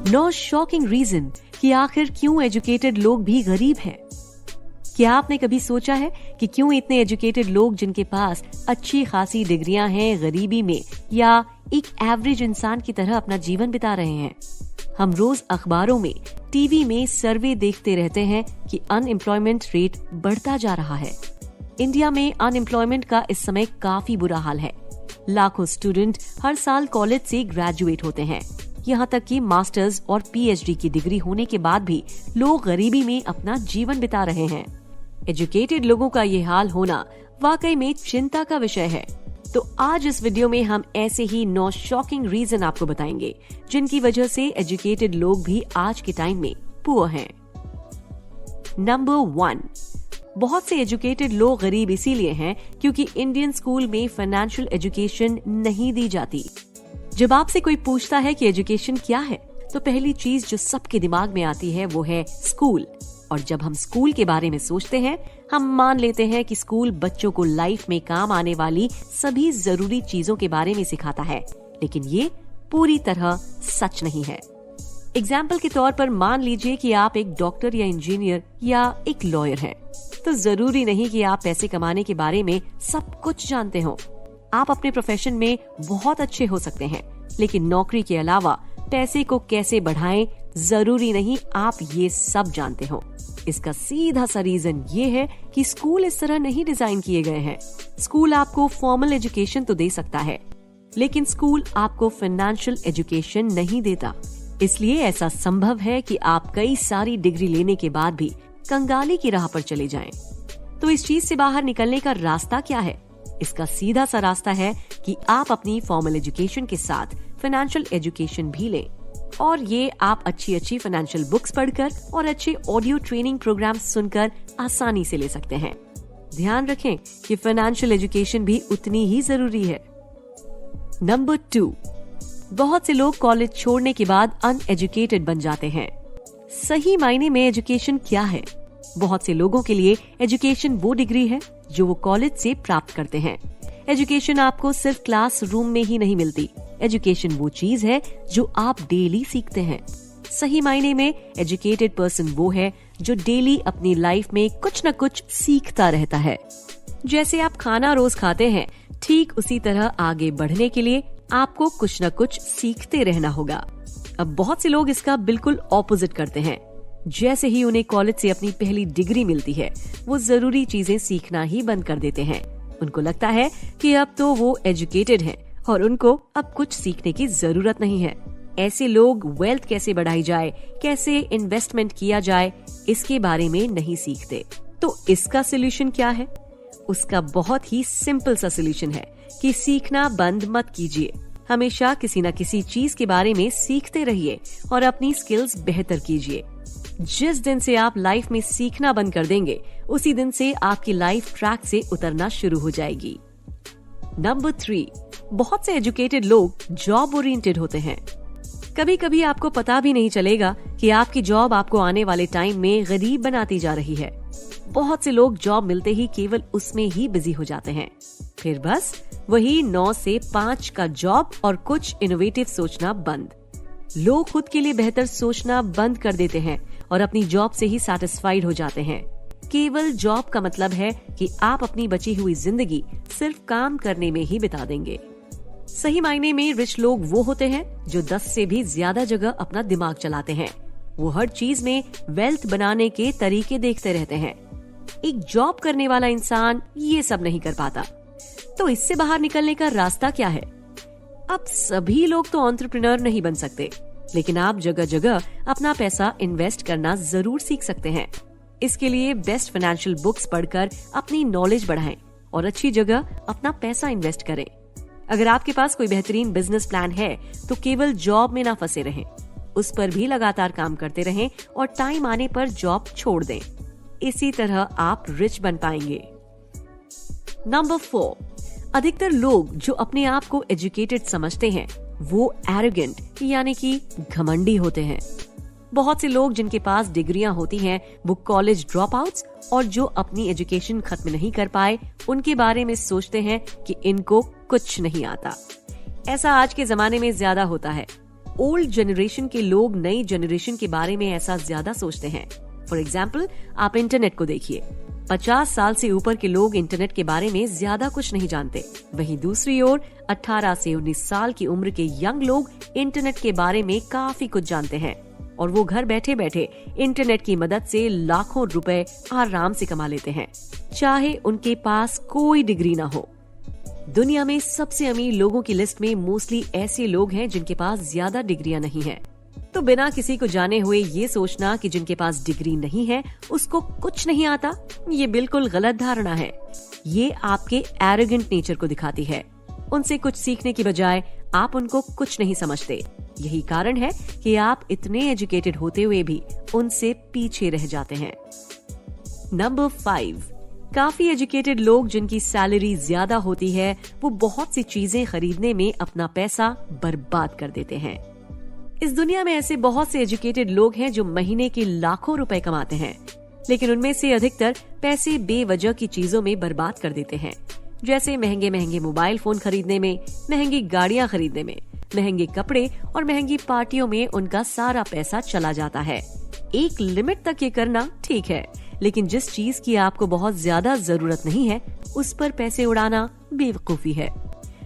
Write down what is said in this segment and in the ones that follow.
9 shocking reason कि आखिर क्यों एजुकेटेड लोग भी गरीब हैं। क्या आपने कभी सोचा है कि क्यों इतने एजुकेटेड लोग जिनके पास अच्छी खासी डिग्रियां हैं गरीबी में या एक एवरेज इंसान की तरह अपना जीवन बिता रहे हैं? हम रोज अखबारों में, टीवी में सर्वे देखते रहते हैं कि अनएम्प्लॉयमेंट रेट बढ़ता जा रहा है। इंडिया में अनएम्प्लॉयमेंट का इस समय काफी बुरा हाल है। लाखों स्टूडेंट हर साल कॉलेज से ग्रेजुएट होते हैं। यहाँ तक कि मास्टर्स और पीएचडी की डिग्री होने के बाद भी लोग गरीबी में अपना जीवन बिता रहे हैं। एजुकेटेड लोगों का ये हाल होना वाकई में चिंता का विषय है। तो आज इस वीडियो में हम ऐसे ही 9 शॉकिंग रीजन आपको बताएंगे जिनकी वजह से एजुकेटेड लोग भी आज के टाइम में पुअर हैं। नंबर 1, बहुत से एजुकेटेड लोग गरीब इसीलिए हैं क्योंकि इंडियन स्कूल में फाइनेंशियल एजुकेशन नहीं दी जाती। जब आपसे कोई पूछता है कि एजुकेशन क्या है, तो पहली चीज जो सबके दिमाग में आती है वो है स्कूल। और जब हम स्कूल के बारे में सोचते हैं, हम मान लेते हैं कि स्कूल बच्चों को लाइफ में काम आने वाली सभी जरूरी चीजों के बारे में सिखाता है, लेकिन ये पूरी तरह सच नहीं है। एग्जाम्पल के तौर पर मान लीजिए कि आप एक डॉक्टर या इंजीनियर या एक लॉयर हैं, तो जरूरी नहीं कि आप पैसे कमाने के बारे में सब कुछ जानते हो। आप अपने प्रोफेशन में बहुत अच्छे हो सकते हैं, लेकिन नौकरी के अलावा पैसे को कैसे बढ़ाएं, जरूरी नहीं आप ये सब जानते हो। इसका सीधा सा रीजन ये है कि स्कूल इस तरह नहीं डिजाइन किए गए हैं। स्कूल आपको फॉर्मल एजुकेशन तो दे सकता है, लेकिन स्कूल आपको फाइनेंशियल एजुकेशन नहीं देता। इसलिए ऐसा संभव है कि आप कई सारी डिग्री लेने के बाद भी कंगाली की राह पर चले जाएं। तो इस चीज से बाहर निकलने का रास्ता क्या है? इसका सीधा सा रास्ता है कि आप अपनी फॉर्मल एजुकेशन के साथ फाइनेंशियल एजुकेशन भी लें। और ये आप अच्छी फाइनेंशियल बुक्स पढ़कर और अच्छे ऑडियो ट्रेनिंग प्रोग्राम सुनकर आसानी से ले सकते हैं। ध्यान रखें कि फाइनेंशियल एजुकेशन भी उतनी ही जरूरी है। नंबर 2, बहुत से लोग कॉलेज छोड़ने के बाद अनएजुकेटेड बन जाते हैं। सही मायने में एजुकेशन क्या है? बहुत से लोगों के लिए एजुकेशन वो डिग्री है जो वो कॉलेज से प्राप्त करते हैं। एजुकेशन आपको सिर्फ क्लास रूम में ही नहीं मिलती। एजुकेशन वो चीज है जो आप डेली सीखते हैं। सही मायने में एजुकेटेड पर्सन वो है जो डेली अपनी लाइफ में कुछ न कुछ सीखता रहता है। जैसे आप खाना रोज खाते हैं, ठीक उसी तरह आगे बढ़ने के लिए आपको कुछ न कुछ सीखते रहना होगा। अब बहुत से लोग इसका बिल्कुल ऑपोजिट करते हैं। जैसे ही उन्हें कॉलेज से अपनी पहली डिग्री मिलती है, वो जरूरी चीजें सीखना ही बंद कर देते हैं। उनको लगता है कि अब तो वो एजुकेटेड हैं और उनको अब कुछ सीखने की जरूरत नहीं है। ऐसे लोग वेल्थ कैसे बढ़ाई जाए, कैसे इन्वेस्टमेंट किया जाए, इसके बारे में नहीं सीखते। तो इसका सोल्यूशन क्या है? उसका बहुत ही सिंपल सा सोल्यूशन है कि सीखना बंद मत कीजिए। हमेशा किसी न किसी चीज के बारे में सीखते रहिए और अपनी स्किल्स बेहतर कीजिए। जिस दिन से आप लाइफ में सीखना बंद कर देंगे, उसी दिन से आपकी लाइफ ट्रैक से उतरना शुरू हो जाएगी। नंबर 3, बहुत से एजुकेटेड लोग जॉब ओरिएंटेड होते हैं। कभी कभी आपको पता भी नहीं चलेगा कि आपकी जॉब आपको आने वाले टाइम में गरीब बनाती जा रही है। बहुत से लोग जॉब मिलते ही केवल उसमें ही बिजी हो जाते हैं। फिर बस वही 9 से 5 का जॉब और कुछ इनोवेटिव सोचना बंद। लोग खुद के लिए बेहतर सोचना बंद कर देते हैं और अपनी जॉब से ही सैटिस्फाइड हो जाते हैं। केवल जॉब का मतलब है कि आप अपनी बची हुई जिंदगी सिर्फ काम करने में ही बिता देंगे। सही मायने में रिच लोग वो होते हैं जो 10 से भी ज्यादा जगह अपना दिमाग चलाते हैं। वो हर चीज में वेल्थ बनाने के तरीके देखते रहते हैं। एक जॉब करने वाला इंसान ये सब नहीं कर पाता। तो इससे बाहर निकलने का रास्ता क्या है? अब सभी लोग तो एंटरप्रेन्योर नहीं बन सकते, लेकिन आप जगह जगह अपना पैसा इन्वेस्ट करना जरूर सीख सकते हैं। इसके लिए बेस्ट फाइनेंशियल बुक्स पढ़कर अपनी नॉलेज बढ़ाएं और अच्छी जगह अपना पैसा इन्वेस्ट करें। अगर आपके पास कोई बेहतरीन बिजनेस प्लान है, तो केवल जॉब में ना फंसे रहें, उस पर भी लगातार काम करते रहें और टाइम आने पर जॉब छोड़ दें। इसी तरह आप रिच बन पाएंगे। नंबर 4, अधिकतर लोग जो अपने आप को एजुकेटेड समझते हैं वो एरोगेंट यानी कि घमंडी होते हैं। बहुत से लोग जिनके पास डिग्रियां होती हैं वो कॉलेज ड्रॉप आउट्स और जो अपनी एजुकेशन खत्म नहीं कर पाए उनके बारे में सोचते हैं कि इनको कुछ नहीं आता। ऐसा आज के जमाने में ज्यादा होता है। ओल्ड जनरेशन के लोग नई जनरेशन के बारे में ऐसा ज्यादा सोचते हैं। फॉर एग्जाम्पल, आप इंटरनेट को देखिए। 50 साल से ऊपर के लोग इंटरनेट के बारे में ज्यादा कुछ नहीं जानते। वहीं दूसरी ओर 18 से 19 साल की उम्र के यंग लोग इंटरनेट के बारे में काफी कुछ जानते हैं और वो घर बैठे बैठे इंटरनेट की मदद से लाखों रुपए आराम से कमा लेते हैं, चाहे उनके पास कोई डिग्री ना हो। दुनिया में सबसे अमीर लोगों की लिस्ट में मोस्टली ऐसे लोग हैं जिनके पास ज्यादा डिग्रियां नहीं है। तो बिना किसी को जाने हुए ये सोचना कि जिनके पास डिग्री नहीं है उसको कुछ नहीं आता, ये बिल्कुल गलत धारणा है। ये आपके एरोगेंट नेचर को दिखाती है। उनसे कुछ सीखने की बजाय आप उनको कुछ नहीं समझते। यही कारण है कि आप इतने एजुकेटेड होते हुए भी उनसे पीछे रह जाते हैं। नंबर 5, काफी एजुकेटेड लोग जिनकी सैलरी ज्यादा होती है वो बहुत सी चीजें खरीदने में अपना पैसा बर्बाद कर देते हैं। इस दुनिया में ऐसे बहुत से एजुकेटेड लोग हैं जो महीने के लाखों रुपए कमाते हैं, लेकिन उनमें से अधिकतर पैसे बेवजह की चीजों में बर्बाद कर देते हैं, जैसे महंगे महंगे मोबाइल फोन खरीदने में, महंगी गाड़ियां खरीदने में, महंगे कपड़े और महंगी पार्टियों में उनका सारा पैसा चला जाता है। एक लिमिट तक ये करना ठीक है, लेकिन जिस चीज की आपको बहुत ज्यादा जरूरत नहीं है उस पर पैसे उड़ाना बेवकूफी है।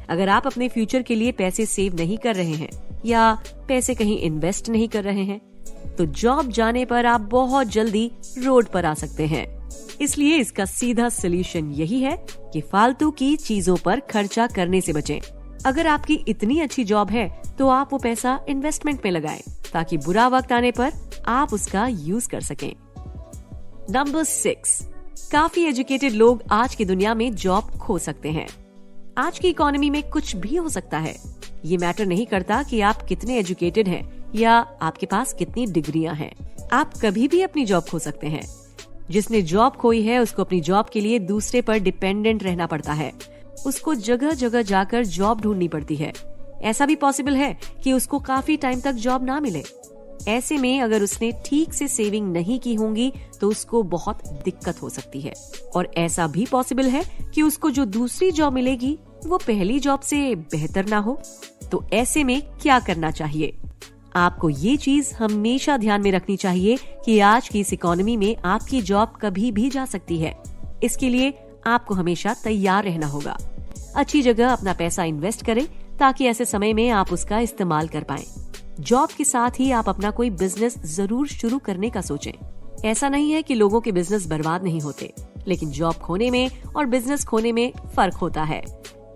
अगर आप अपने फ्यूचर के लिए पैसे सेव नहीं कर रहे हैं या पैसे कहीं इन्वेस्ट नहीं कर रहे हैं तो जॉब जाने पर आप बहुत जल्दी रोड पर आ सकते हैं। इसलिए इसका सीधा सोल्यूशन यही है कि फालतू की चीजों पर खर्चा करने से बचें। अगर आपकी इतनी अच्छी जॉब है तो आप वो पैसा इन्वेस्टमेंट में लगाएं ताकि बुरा वक्त आने पर आप उसका यूज कर सकें। नंबर 6, काफी एजुकेटेड लोग आज की दुनिया में जॉब खो सकते हैं। आज की इकोनॉमी में कुछ भी हो सकता है। ये मैटर नहीं करता कि आप कितने एजुकेटेड हैं या आपके पास कितनी डिग्रियां हैं। आप कभी भी अपनी जॉब खो सकते हैं। जिसने जॉब खोई है उसको अपनी जॉब के लिए दूसरे पर डिपेंडेंट रहना पड़ता है। उसको जगह जगह जाकर जॉब ढूंढनी पड़ती है। ऐसा भी पॉसिबल है कि उसको काफी टाइम तक जॉब ना मिले। ऐसे में अगर उसने ठीक से सेविंग नहीं की होंगी तो उसको बहुत दिक्कत हो सकती है। और ऐसा भी पॉसिबल है कि उसको जो दूसरी जॉब मिलेगी वो पहली जॉब से बेहतर ना हो। तो ऐसे में क्या करना चाहिए? आपको ये चीज हमेशा ध्यान में रखनी चाहिए कि आज की इस इकोनॉमी में आपकी जॉब कभी भी जा सकती है। इसके लिए आपको हमेशा तैयार रहना होगा। अच्छी जगह अपना पैसा इन्वेस्ट करें ताकि ऐसे समय में आप उसका इस्तेमाल कर पाएं। जॉब के साथ ही आप अपना कोई बिजनेस जरूर शुरू करने का सोचें। ऐसा नहीं है कि लोगों के बिजनेस बर्बाद नहीं होते, लेकिन जॉब खोने में और बिजनेस खोने में फर्क होता है।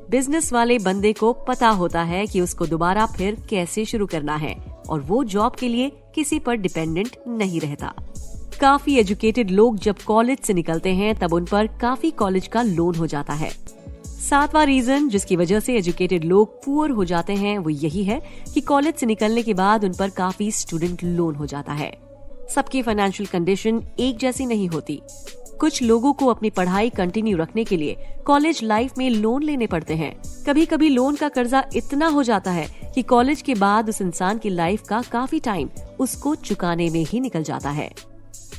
बिजनेस वाले बंदे को पता होता है कि उसको दोबारा फिर कैसे शुरू करना है और वो जॉब के लिए किसी पर डिपेंडेंट नहीं रहता। काफी एजुकेटेड लोग जब कॉलेज से निकलते हैं तब उन पर काफी कॉलेज का लोन हो जाता है। 7वां रीजन जिसकी वजह से एजुकेटेड लोग पुअर हो जाते हैं वो यही है कि कॉलेज से निकलने के बाद उन पर काफी स्टूडेंट लोन हो जाता है। सबकी फाइनेंशियल कंडीशन एक जैसी नहीं होती। कुछ लोगों को अपनी पढ़ाई कंटिन्यू रखने के लिए कॉलेज लाइफ में लोन लेने पड़ते हैं। कभी कभी लोन का कर्जा इतना हो जाता है कि कॉलेज के बाद उस इंसान की लाइफ का काफी टाइम उसको चुकाने में ही निकल जाता है।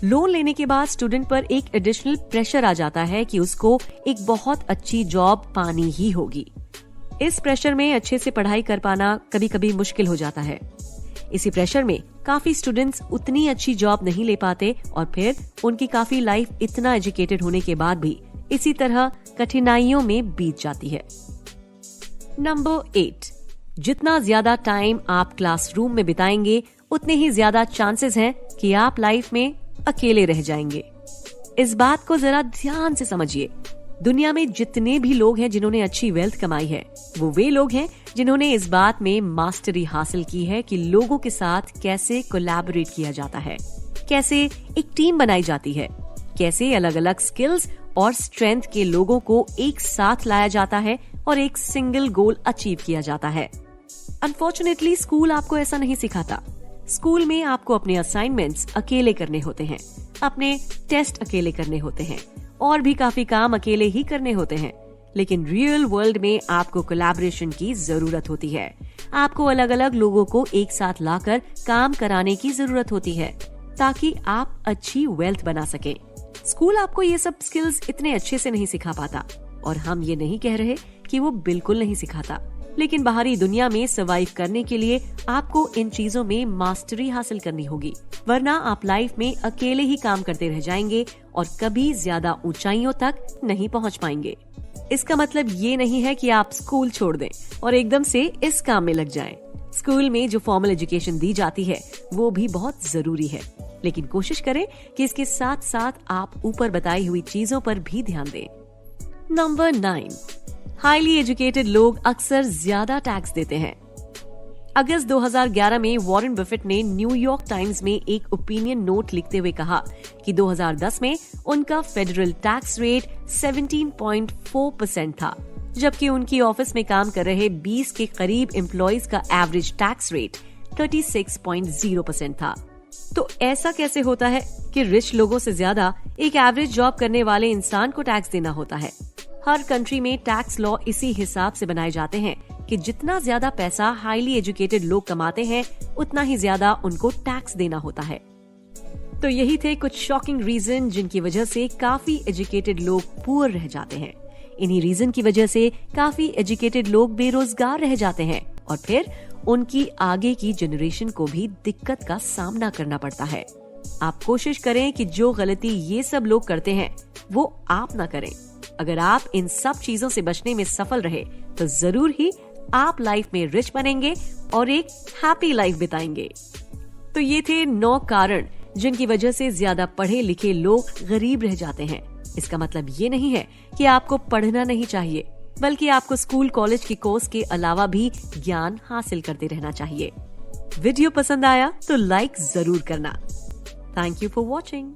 लोन लेने के बाद स्टूडेंट पर एक एडिशनल प्रेशर आ जाता है कि उसको एक बहुत अच्छी जॉब पानी ही होगी। इस प्रेशर में अच्छे से पढ़ाई कर पाना कभी कभी मुश्किल हो जाता है। इसी प्रेशर में काफी स्टूडेंट्स उतनी अच्छी जॉब नहीं ले पाते और फिर उनकी काफी लाइफ इतना एजुकेटेड होने के बाद भी इसी तरह कठिनाइयों में बीत जाती है। नंबर 8, जितना ज्यादा टाइम आप क्लासरूम में बिताएंगे उतने ही ज्यादा चांसेस हैं कि आप लाइफ में अकेले रह जाएंगे। इस बात को जरा ध्यान से समझिए। दुनिया में जितने भी लोग हैं जिन्होंने अच्छी वेल्थ कमाई है वो वे लोग हैं जिन्होंने इस बात में मास्टरी हासिल की है कि लोगों के साथ कैसे कोलैबोरेट किया जाता है, कैसे एक टीम बनाई जाती है, कैसे अलग अलग स्किल्स और स्ट्रेंथ के लोगों को एक साथ लाया जाता है और एक सिंगल गोल अचीव किया जाता है। अनफॉर्चुनेटली स्कूल आपको ऐसा नहीं सिखाता। स्कूल में आपको अपने असाइनमेंट्स अकेले करने होते हैं, अपने टेस्ट अकेले करने होते हैं और भी काफी काम अकेले ही करने होते हैं। लेकिन रियल वर्ल्ड में आपको कोलैबोरेशन की जरूरत होती है। आपको अलग अलग लोगों को एक साथ लाकर काम कराने की जरूरत होती है ताकि आप अच्छी वेल्थ बना सकें। स्कूल आपको ये सब स्किल्स इतने अच्छे से नहीं सिखा पाता और हम ये नहीं कह रहे कि वो बिल्कुल नहीं सिखाता। लेकिन बाहरी दुनिया में सर्वाइव करने के लिए आपको इन चीजों में मास्टरी हासिल करनी होगी, वरना आप लाइफ में अकेले ही काम करते रह जाएंगे और कभी ज्यादा ऊंचाइयों तक नहीं पहुंच पाएंगे। इसका मतलब ये नहीं है कि आप स्कूल छोड़ दें और एकदम से इस काम में लग जाएं। स्कूल में जो फॉर्मल एजुकेशन दी जाती है वो भी बहुत जरूरी है, लेकिन कोशिश करें कि इसके साथ साथ आप ऊपर बताई हुई चीजों पर भी ध्यान दें। नंबर 9, हाईली एजुकेटेड लोग अक्सर ज्यादा टैक्स देते हैं। अगस्त 2011 में वॉरेन बफेट ने न्यूयॉर्क टाइम्स में एक ओपिनियन नोट लिखते हुए कहा कि 2010 में उनका फेडरल टैक्स रेट 17.4% था, जबकि उनकी ऑफिस में काम कर रहे 20 के करीब एम्प्लॉइज का एवरेज टैक्स रेट 36.0% था। तो ऐसा कैसे होता है कि रिच लोगों से ज्यादा एक एवरेज जॉब करने वाले इंसान को टैक्स देना होता है? हर कंट्री में टैक्स लॉ इसी हिसाब से बनाए जाते हैं कि जितना ज्यादा पैसा हाईली एजुकेटेड लोग कमाते हैं उतना ही ज्यादा उनको टैक्स देना होता है। तो यही थे कुछ शॉकिंग रीजन जिनकी वजह से काफी एजुकेटेड लोग पुअर रह जाते हैं। इन्हीं रीजन की वजह से काफी एजुकेटेड लोग बेरोजगार रह जाते हैं और फिर उनकी आगे की जनरेशन को भी दिक्कत का सामना करना पड़ता है। आप कोशिश करें कि जो गलती ये सब लोग करते हैं वो आप ना करें। अगर आप इन सब चीजों से बचने में सफल रहे तो जरूर ही आप लाइफ में रिच बनेंगे और एक हैप्पी लाइफ बिताएंगे। तो ये थे 9 कारण जिनकी वजह से ज्यादा पढ़े लिखे लोग गरीब रह जाते हैं। इसका मतलब ये नहीं है कि आपको पढ़ना नहीं चाहिए, बल्कि आपको स्कूल कॉलेज की कोर्स के अलावा भी ज्ञान हासिल करते रहना चाहिए। वीडियो पसंद आया तो लाइक जरूर करना। Thank you for watching.